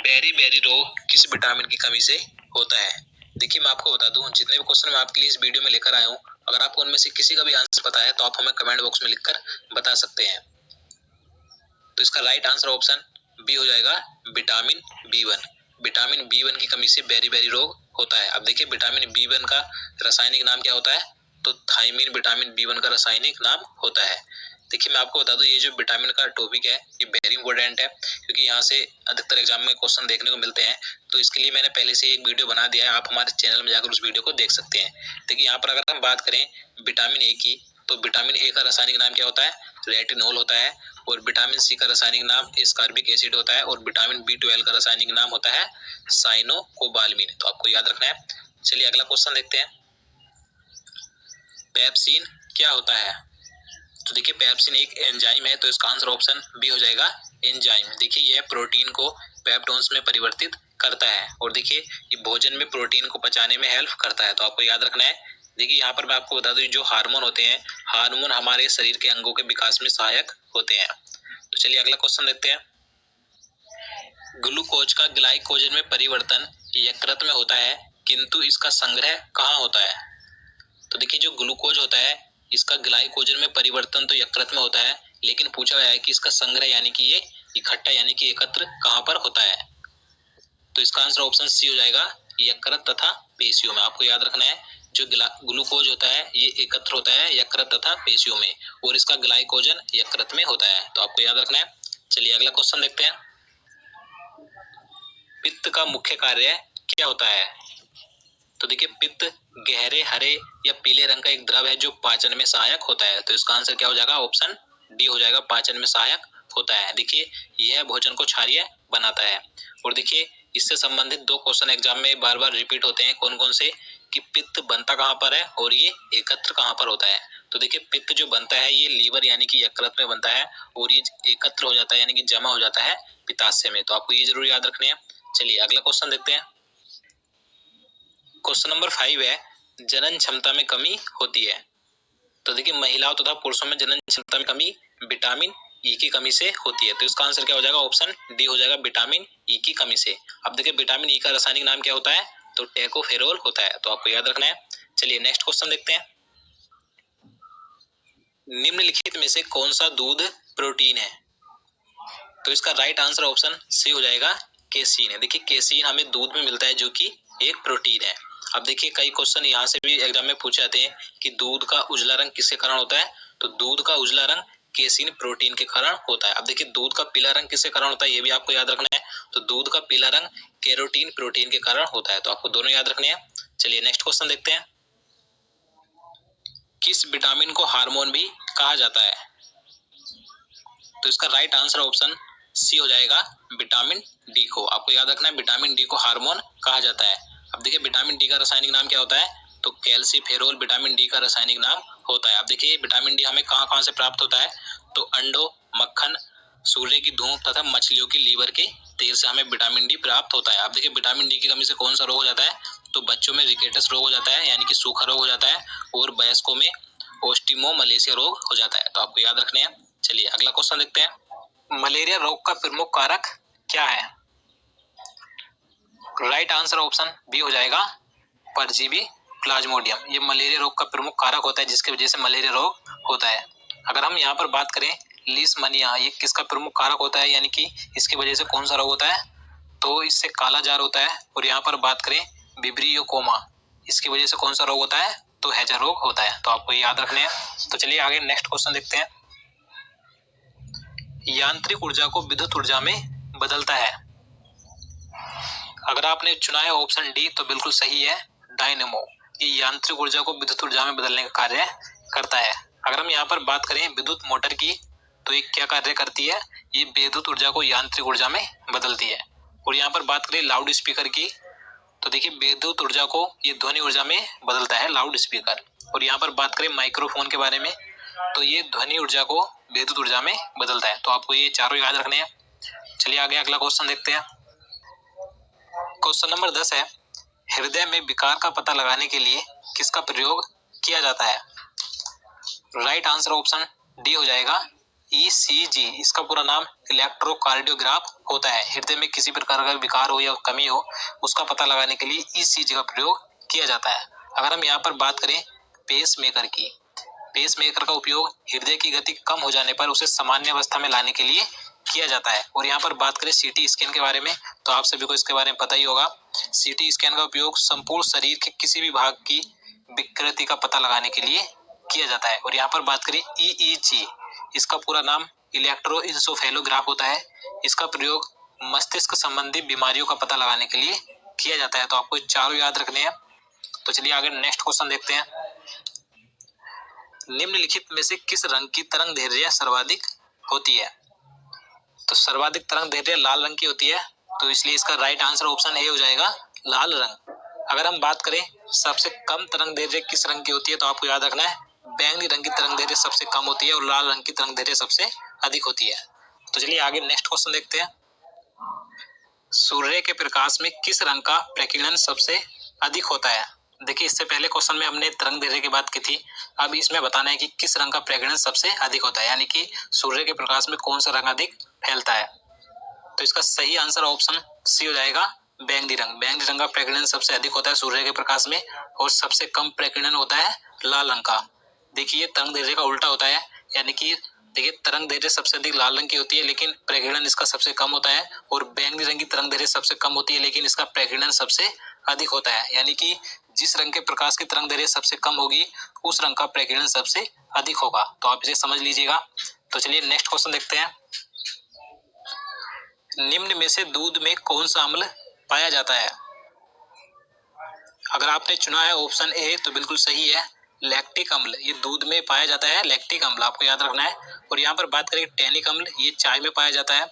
Berry berry रोग किस vitamin की कमी से होता है? देखिए मैं आपको बता दूं, जितने भी क्वेश्चन मैं आपके लिए इस वीडियो में लेकर आया हूं, अगर आपको उनमें से किसी का भी आंसर पता है तो आप हमें कमेंट बॉक्स में लिखकर बता सकते हैं। तो इसका राइट आंसर ऑप्शन बी हो जाएगा, विटामिन B1। विटामिन B1 की कमी से बेरी बेरी रोग होता है। अब देखिए विटामिन B1 का रासायनिक नाम क्या होता है? तो थायमीन विटामिन B1 का रासायनिक नाम होता है। देखिए मैं आपको बता दूं, ये जो विटामिन का टॉपिक है ये वेरी इंपॉर्टेंट है, क्योंकि यहाँ से अधिकतर एग्जाम में क्वेश्चन देखने को मिलते हैं। तो इसके लिए मैंने पहले से एक वीडियो बना दिया है, आप हमारे चैनल में जाकर उस वीडियो को देख सकते हैं। देखिए यहाँ पर अगर हम बात करें विटामिन ए की, तो विटामिन ए का रासायनिक नाम क्या होता है? रेटिनोल होता है। और विटामिन सी का रासायनिक नाम एस्कॉर्बिक एसिड होता है। और विटामिन B12 का रासायनिक नाम होता है साइनोकोबाल्मिन। तो आपको याद रखना है। चलिए अगला क्वेश्चन देखते हैं, पेप्सिन क्या होता है? तो देखिए पेप्सिन एक एंजाइम है, तो इसका आंसर ऑप्शन बी हो जाएगा, एंजाइम। देखिए यह प्रोटीन को पेप्टोन्स में परिवर्तित करता है, और देखिए ये भोजन में प्रोटीन को पचाने में हेल्प करता है। तो आपको याद रखना है। देखिए यहाँ पर मैं आपको बता दूं, जो हार्मोन होते हैं, हार्मोन हमारे शरीर के अंगों के विकास में सहायक होते हैं। तो चलिए अगला क्वेश्चन देखते हैं, ग्लूकोज का ग्लाइकोजन में परिवर्तन यकृत में होता है, किंतु इसका संग्रह कहाँ होता है? तो देखिए जो ग्लूकोज होता है, इसका ग्लाइकोजन में परिवर्तन तो यकृत में होता है, लेकिन पूछा गया है कि इसका संग्रह यानी कि ये इकट्ठा यानी कि एकत्र कहाँ पर होता है? तो इसका आंसर ऑप्शन सी हो जाएगा, यकृत तथा पेशियों में। आपको याद रखना है, जो ग्लूकोज होता है ये एकत्र होता है यकृत तथा पेशियों में, और इसका ग्लाइकोजन यकृत में होता है। तो आपको याद रखना है। चलिए अगला क्वेश्चन देखते हैं, पित्त का मुख्य कार्य क्या होता है? तो देखिए पित्त गहरे हरे या पीले रंग का एक द्रव है जो पाचन में सहायक होता है। तो इसका आंसर क्या हो जाएगा? ऑप्शन डी हो जाएगा, पाचन में सहायक होता है। देखिए यह भोजन को क्षारीय बनाता है। और देखिए इससे संबंधित दो क्वेश्चन एग्जाम में बार बार रिपीट होते हैं, कौन कौन से? कि पित्त बनता कहाँ पर है और ये एकत्र कहाँ पर होता है। तो देखिए पित्त जो बनता है ये लीवर यानी कि यकृत में बनता है, और ये एकत्र हो जाता है यानी कि जमा हो जाता है पित्ताशय में। तो आपको ये जरूर याद रखने हैं। चलिए अगला क्वेश्चन देखते हैं, क्वेश्चन नंबर 5 है, जनन क्षमता में कमी होती है। तो देखिए महिलाओं तथा पुरुषों में जनन क्षमता में कमी विटामिन ई की कमी से होती है। तो इसका आंसर क्या हो जाएगा? ऑप्शन डी हो जाएगा, विटामिन ई की कमी से। अब देखिए विटामिन ई का रासायनिक नाम क्या होता है? तो टेकोफेरोल होता है। तो आपको याद रखना है। चलिए नेक्स्ट क्वेश्चन देखते हैं, निम्नलिखित में से कौन सा दूध प्रोटीन है? तो इसका राइट आंसर ऑप्शन सी हो जाएगा, केसीन है। देखिए केसीन हमें दूध में मिलता है जो कि एक प्रोटीन है। अब देखिए कई क्वेश्चन यहाँ से भी एग्जाम में पूछे जाते हैं कि दूध का उजला रंग किसके कारण होता है? तो दूध का उजला रंग केसीन प्रोटीन के कारण होता है। अब देखिए दूध का पीला रंग किसके कारण होता है, ये भी आपको याद रखना है। तो दूध का पीला रंग कैरोटीन प्रोटीन के कारण होता है। तो आपको दोनों याद रखने हैं। चलिए नेक्स्ट क्वेश्चन देखते हैं, किस विटामिन को हार्मोन भी कहा जाता है? तो इसका राइट आंसर ऑप्शन सी हो जाएगा, विटामिन डी को। आपको याद रखना है, विटामिन डी को हार्मोन कहा जाता है। अब देखिए विटामिन डी का रासायनिक नाम क्या होता है? तो कैल्सीफेरोल विटामिन डी का रासायनिक नाम होता है। अब देखिए विटामिन डी हमें कहाँ कहाँ से प्राप्त होता है? तो अंडों, मक्खन, सूर्य की धूप तथा मछलियों की लीवर के तेल से हमें विटामिन डी प्राप्त होता है। अब देखिए विटामिन डी की कमी से कौन सा रोग हो जाता है? तो बच्चों में रिकेटस रोग हो जाता है यानी कि सूखा रोग हो जाता है, और वयस्कों में ओस्टियोमलेशिया रोग हो जाता है। तो आपको याद रखने हैं। चलिए अगला क्वेश्चन देखते हैं, मलेरिया रोग का प्रमुख कारक क्या है? राइट आंसर ऑप्शन बी हो जाएगा, परजीवी प्लाज्मोडियम। ये मलेरिया रोग का प्रमुख कारक होता है जिसकी वजह से मलेरिया रोग होता है। अगर हम यहाँ पर बात करें लीशमनिया, ये किसका प्रमुख कारक होता है यानी कि इसकी वजह से कौन सा रोग होता है? तो इससे काला जार होता है। और यहाँ पर बात करें विब्रियो कोमा, इसकी वजह से कौन सा रोग होता है? तो हैजा रोग होता है। तो आपको याद रखने हैं। तो चलिए आगे नेक्स्ट क्वेश्चन देखते हैं, यांत्रिक ऊर्जा को विद्युत ऊर्जा में बदलता है। अगर आपने चुना है ऑप्शन डी तो बिल्कुल सही है, डायनेमो। ये यांत्रिक ऊर्जा को विद्युत ऊर्जा में बदलने का कार्य करता है। अगर हम यहाँ पर बात करें विद्युत मोटर की, तो ये क्या कार्य करती है? ये विद्युत ऊर्जा को यांत्रिक ऊर्जा में बदलती है। और यहाँ पर बात करें लाउड स्पीकर की, तो देखिए विद्युत ऊर्जा को ये ध्वनि ऊर्जा में बदलता है, लाउड स्पीकर। और यहाँ पर बात करें माइक्रोफोन के बारे में, तो ये ध्वनि ऊर्जा को विद्युत ऊर्जा में बदलता है। तो आपको ये चारों याद रखने हैं। चलिए आगे अगला क्वेश्चन देखते हैं, क्वेश्चन नंबर 10 है, हृदय में विकार का पता लगाने के लिए किसका प्रयोग किया जाता है? राइट आंसर ऑप्शन डी हो जाएगा, ECG। इसका पूरा नाम इलेक्ट्रोकार्डियोग्राफ होता है। हृदय में किसी प्रकार का विकार हो या कमी हो उसका पता लगाने के लिए ईसीजी का प्रयोग किया जाता है। अगर हम यहाँ पर बात करें पेस मेकर की, पेस मेकर का उपयोग हृदय की गति कम हो जाने पर उसे सामान्य अवस्था में लाने के लिए किया जाता है। और यहाँ पर बात करें सीटी स्कैन के बारे में तो आप सभी को इसके बारे में पता ही होगा। सीटी स्कैन का उपयोग संपूर्ण शरीर के किसी भी भाग की विकृति का पता लगाने के लिए किया जाता है। और यहाँ पर बात करें ईईजी, इसका पूरा नाम इलेक्ट्रोइंसोफेलोग्राफ होता है। इसका प्रयोग मस्तिष्क संबंधी बीमारियों का पता लगाने के लिए किया जाता है। तो आपको चारों याद रखने हैं। तो चलिए आगे नेक्स्ट क्वेश्चन देखते हैं। निम्नलिखित में से किस रंग की तरंग दैर्घ्य सर्वाधिक होती है? तो सर्वाधिक तरंग दैर्घ्य लाल रंग की होती है, तो इसलिए इसका राइट आंसर ऑप्शन ए हो जाएगा लाल रंग। अगर हम बात करें सबसे कम तरंग दैर्घ्य किस रंग की होती है तो आपको याद रखना है बैंगनी रंग की तरंग दैर्घ्य सबसे कम होती है और लाल रंग की तरंग दैर्घ्य सबसे अधिक होती है। तो चलिए आगे नेक्स्ट क्वेश्चन देखते हैं। सूर्य के प्रकाश में किस रंग का प्रकीर्णन सबसे अधिक होता है? देखिए इससे पहले क्वेश्चन में हमने तरंग दैर्घ्य की बात की थी, अब इसमें बताना है कि किस रंग का प्रकीर्णन सबसे अधिक होता है, यानी कि सूर्य के प्रकाश में कौन सा रंग अधिक फैलता है। तो इसका सही आंसर ऑप्शन सी हो जाएगा बैंगनी रंग। बैंगनी रंग का प्रकीर्णन सबसे अधिक होता है सूर्य के प्रकाश में और सबसे कम प्रकीर्णन होता है लाल रंग का। देखिए तरंग दैर्घ्य का उल्टा होता है, यानी कि देखिए तरंग दैर्घ्य सबसे अधिक लाल रंग की होती है लेकिन प्रकीर्णन इसका सबसे कम होता है, और बैंगनी रंग की तरंग दैर्घ्य सबसे कम होती है लेकिन इसका प्रकीर्णन सबसे अधिक होता है। यानी कि जिस रंग के प्रकाश की तरंग दैर्घ्य सबसे कम होगी उस रंग का प्रकीर्णन सबसे अधिक होगा। तो आप इसे समझ लीजिएगा। तो चलिए नेक्स्ट क्वेश्चन देखते हैं। निम्न में से दूध में कौन सा अम्ल पाया जाता है? अगर आपने चुना है ऑप्शन ए तो बिल्कुल सही है, लैक्टिक अम्ल। ये दूध में पाया जाता है लैक्टिक अम्ल, आपको याद रखना है। और यहाँ पर बात करें टैनिक अम्ल, ये चाय में पाया जाता है।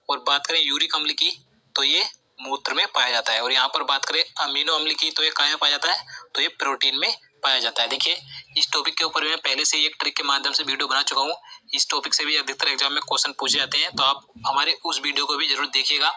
और बात करें यूरिक अम्ल की तो ये मूत्र में पाया जाता है। और यहाँ पर बात करें अमीनो अम्ल की तो ये कहाँ में पाया जाता है? तो ये प्रोटीन में पाया जाता है। देखिए इस टॉपिक के ऊपर मैं पहले से ही एक ट्रिक के माध्यम से वीडियो बना चुका हूँ। इस टॉपिक से भी अधिकतर एग्जाम में क्वेश्चन पूछे जाते हैं, तो आप हमारे उस वीडियो को भी जरूर देखिएगा।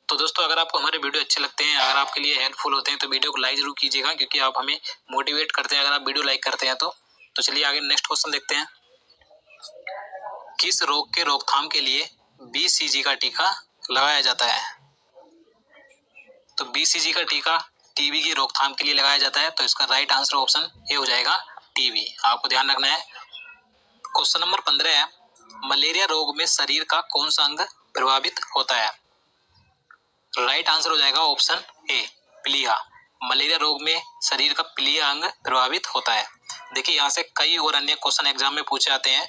तो दोस्तों अगर आपको हमारे वीडियो अच्छे लगते हैं, अगर आपके लिए हेल्पफुल होते हैं तो वीडियो को लाइक जरूर कीजिएगा, क्योंकि आप हमें मोटिवेट करते हैं अगर आप वीडियो लाइक करते हैं तो चलिए आगे नेक्स्ट क्वेश्चन देखते हैं। किस रोग के रोकथाम के लिए बीसीजी का टीका लगाया जाता है? तो बीसीजी का टीका टीबी की रोकथाम के लिए लगाया जाता है, तो इसका राइट आंसर ऑप्शन ए हो जाएगा टीबी। आपको ध्यान रखना है। क्वेश्चन नंबर 15 है, मलेरिया रोग में शरीर का कौन सा अंग प्रभावित होता है? राइट आंसर हो जाएगा ऑप्शन ए प्लीहा। मलेरिया रोग में शरीर का प्लीहा अंग प्रभावित होता है। देखिए यहाँ से कई और अन्य क्वेश्चन एग्जाम में पूछे जाते हैं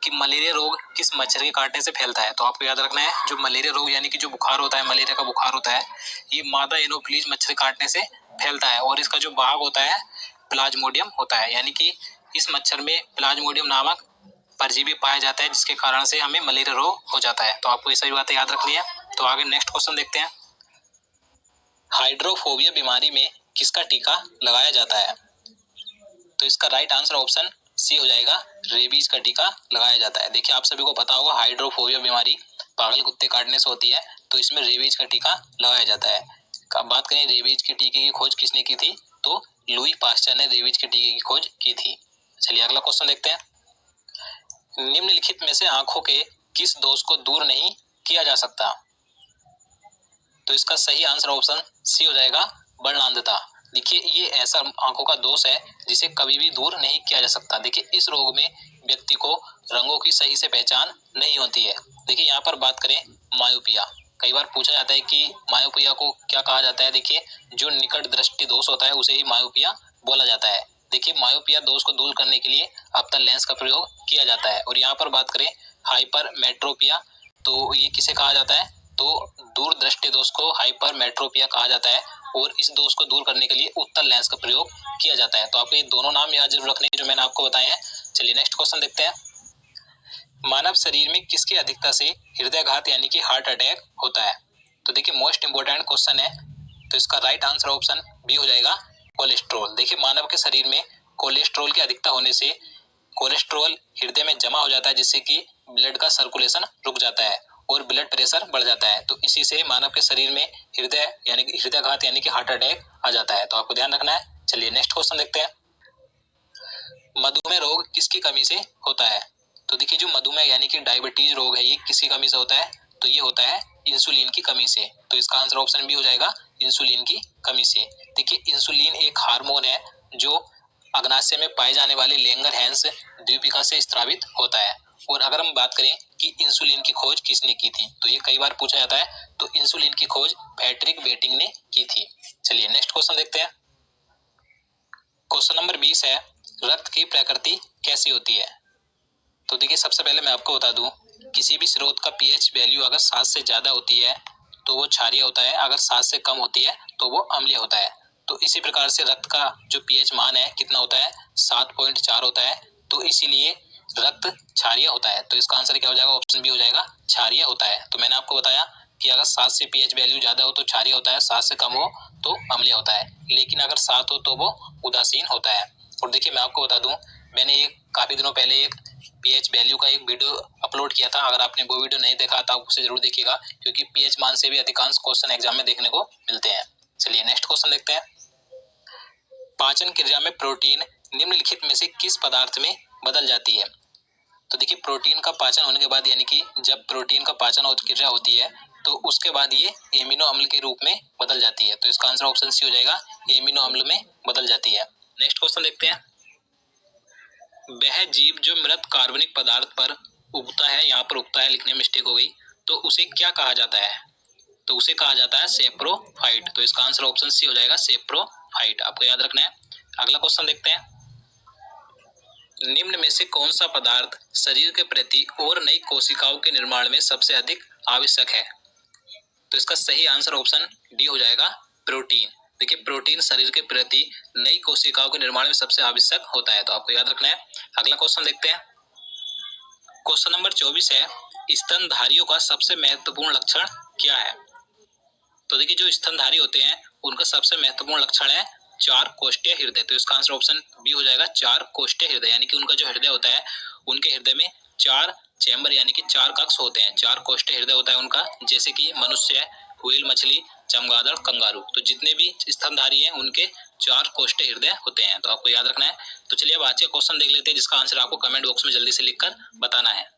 कि मलेरिया रोग किस मच्छर के काटने से फैलता है। तो आपको याद रखना है जो मलेरिया रोग यानी कि जो बुखार होता है, मलेरिया का बुखार होता है, ये मादा एनोफिलीज मच्छर के काटने से फैलता है। और इसका जो भाग होता है प्लाज्मोडियम होता है, यानी कि इस मच्छर में प्लाज्मोडियम नामक परजीवी पाया जाता है, जिसके कारण से हमें मलेरिया रोग हो जाता है। तो आपको ये सभी बातें याद रखनी है। तो आगे नेक्स्ट क्वेश्चन देखते हैं। हाइड्रोफोबिया बीमारी में किसका टीका लगाया जाता है? तो इसका राइट आंसर ऑप्शन सी हो जाएगा रेबीज का टीका लगाया जाता है। देखिए आप सभी को पता होगा हाइड्रोफोबिया बीमारी पागल कुत्ते काटने से होती है, तो इसमें रेबीज का टीका लगाया जाता है। अब बात करें रेबीज के टीके की खोज किसने की थी? तो लुई पास्चर ने रेबीज के टीके की खोज की थी। चलिए अगला क्वेश्चन देखते हैं। निम्नलिखित में से आंखों के किस दोष को दूर नहीं किया जा सकता? तो इसका सही आंसर ऑप्शन सी हो जाएगा वर्णांधता। देखिए ये ऐसा आंखों का दोष है जिसे कभी भी दूर नहीं किया जा सकता। देखिए इस रोग में व्यक्ति को रंगों की सही से पहचान नहीं होती है। देखिए यहाँ पर बात करें मायोपिया, कई बार पूछा जाता है कि मायोपिया को क्या कहा जाता है। देखिए जो निकट दृष्टि दोष होता है उसे ही मायोपिया बोला जाता है। देखिए मायोपिया दोष को दूर करने के लिए अप्तर लेंस का प्रयोग किया जाता है। और यहाँ पर बात करें हाइपर मेट्रोपिया, तो ये किसे कहा जाता है? तो दूर दृष्टि दोष को हाइपर मेट्रोपिया कहा जाता है, और इस दोष को दूर करने के लिए उत्तल लेंस का प्रयोग किया जाता है। तो आपको ये दोनों नाम याद जरूर रखने जो मैंने आपको बताए हैं। चलिए नेक्स्ट क्वेश्चन देखते हैं। मानव शरीर में किसकी अधिकता से हृदयाघात यानी कि हार्ट अटैक होता है? तो देखिए मोस्ट इंपोर्टेंट क्वेश्चन है, तो इसका राइट आंसर ऑप्शन बी हो जाएगा कोलेस्ट्रॉल। देखिए मानव के शरीर में कोलेस्ट्रॉल की अधिकता होने से कोलेस्ट्रॉल हृदय में जमा हो जाता है, जिससे कि ब्लड का सर्कुलेशन रुक जाता है और ब्लड प्रेशर बढ़ जाता है। तो इसी से मानव के शरीर में हृदयाघात यानी कि हार्ट अटैक आ जाता है। तो आपको ध्यान रखना है। चलिए नेक्स्ट क्वेश्चन देखते हैं। मधुमेह रोग किसकी कमी से होता है? तो देखिए जो मधुमेह यानी कि डायबिटीज रोग है, ये किसकी कमी से होता है? तो ये होता है इंसुलिन की कमी से। तो इसका आंसर ऑप्शन बी हो जाएगा, इंसुलिन की कमी से। देखिए इंसुलिन एक हार्मोन है जो अग्नाशय में पाए जाने वाले लैंगरहैंस द्वीपिका से स्रावित होता है। और अगर हम बात करें कि इंसुलिन की खोज किसने की थी, तो ये कई बार पूछा जाता है। तो इंसुलिन की खोज फ्रेडरिक बेटिंग ने की थी। चलिए नेक्स्ट क्वेश्चन देखते हैं। क्वेश्चन नंबर 20 है, रक्त की प्रकृति कैसी होती है? तो देखिए सबसे पहले मैं आपको बता दूं, किसी भी स्रोत का पीएच वैल्यू अगर 7 से ज्यादा होती है तो वो क्षारीय होता है, अगर 7 से कम होती है तो वो अम्लीय होता है। तो इसी प्रकार से रक्त का जो पीएच मान है कितना होता है? 7.4 होता है। तो इसीलिए रक्त क्षारीय होता है। तो इसका आंसर क्या हो जाएगा? ऑप्शन बी हो जाएगा, क्षारीय होता है। तो मैंने आपको बताया कि अगर 7 से पीएच वैल्यू ज्यादा हो तो क्षारीय होता है, 7 से कम हो तो अम्लीय होता है, लेकिन अगर 7 हो तो वो उदासीन होता है। और देखिए मैं आपको बता दूं, मैंने एक काफी दिनों पहले एक पीएच वैल्यू का एक वीडियो अपलोड किया था। अगर आपने वो वीडियो नहीं देखा था उसे जरूर देखिएगा, क्योंकि पीएच मान से भी अधिकांश क्वेश्चन एग्जाम में देखने को मिलते हैं। चलिए नेक्स्ट क्वेश्चन देखते हैं। पाचन क्रिया में प्रोटीन निम्नलिखित में से किस पदार्थ में बदल जाती है? तो देखिए प्रोटीन का पाचन होने के बाद, यानी कि जब प्रोटीन का पाचन और क्रिया होती है तो उसके बाद ये एमिनो अम्ल के रूप में बदल जाती है। तो इसका आंसर ऑप्शन सी हो जाएगा, एमिनो अम्ल में बदल जाती है। नेक्स्ट क्वेश्चन देखते हैं। वह जीव जो मृत कार्बनिक पदार्थ पर उगता है, यहाँ पर उगता है लिखने में मिस्टेक हो गई, तो उसे क्या कहा जाता है? तो उसे कहा जाता है सेप्रोफाइट। तो इसका आंसर ऑप्शन सी हो जाएगा, सेप्रोफाइट। आपको याद रखना है। अगला क्वेश्चन देखते हैं। निम्न में से कौन सा पदार्थ शरीर के प्रति और नई कोशिकाओं के निर्माण में सबसे अधिक आवश्यक है? तो इसका सही आंसर ऑप्शन डी हो जाएगा, प्रोटीन। देखिए प्रोटीन शरीर के प्रति नई कोशिकाओं के निर्माण में सबसे आवश्यक होता है। तो आपको याद रखना है। अगला क्वेश्चन देखते हैं। क्वेश्चन नंबर 24 है, स्तनधारियों का सबसे महत्वपूर्ण लक्षण क्या है? तो देखिए जो स्तनधारी होते हैं उनका सबसे महत्वपूर्ण लक्षण है 4 कोष्ठीय हृदय। तो इसका आंसर ऑप्शन बी हो जाएगा, 4 कोष्ठीय हृदय। यानी कि उनका जो हृदय होता है, उनके हृदय में 4 चैम्बर यानी कि 4 कक्ष होते हैं। 4 कोष्ठीय हृदय होता है उनका, जैसे कि मनुष्य, व्हेल मछली, चमगादड़, कंगारू। तो जितने भी स्तनधारी हैं उनके 4 कोष्ठीय हृदय होते हैं। तो आपको याद रखना है। तो चलिए अब आज का क्वेश्चन देख लेते हैं, जिसका आंसर आपको कमेंट बॉक्स में जल्दी से लिखकर बताना है।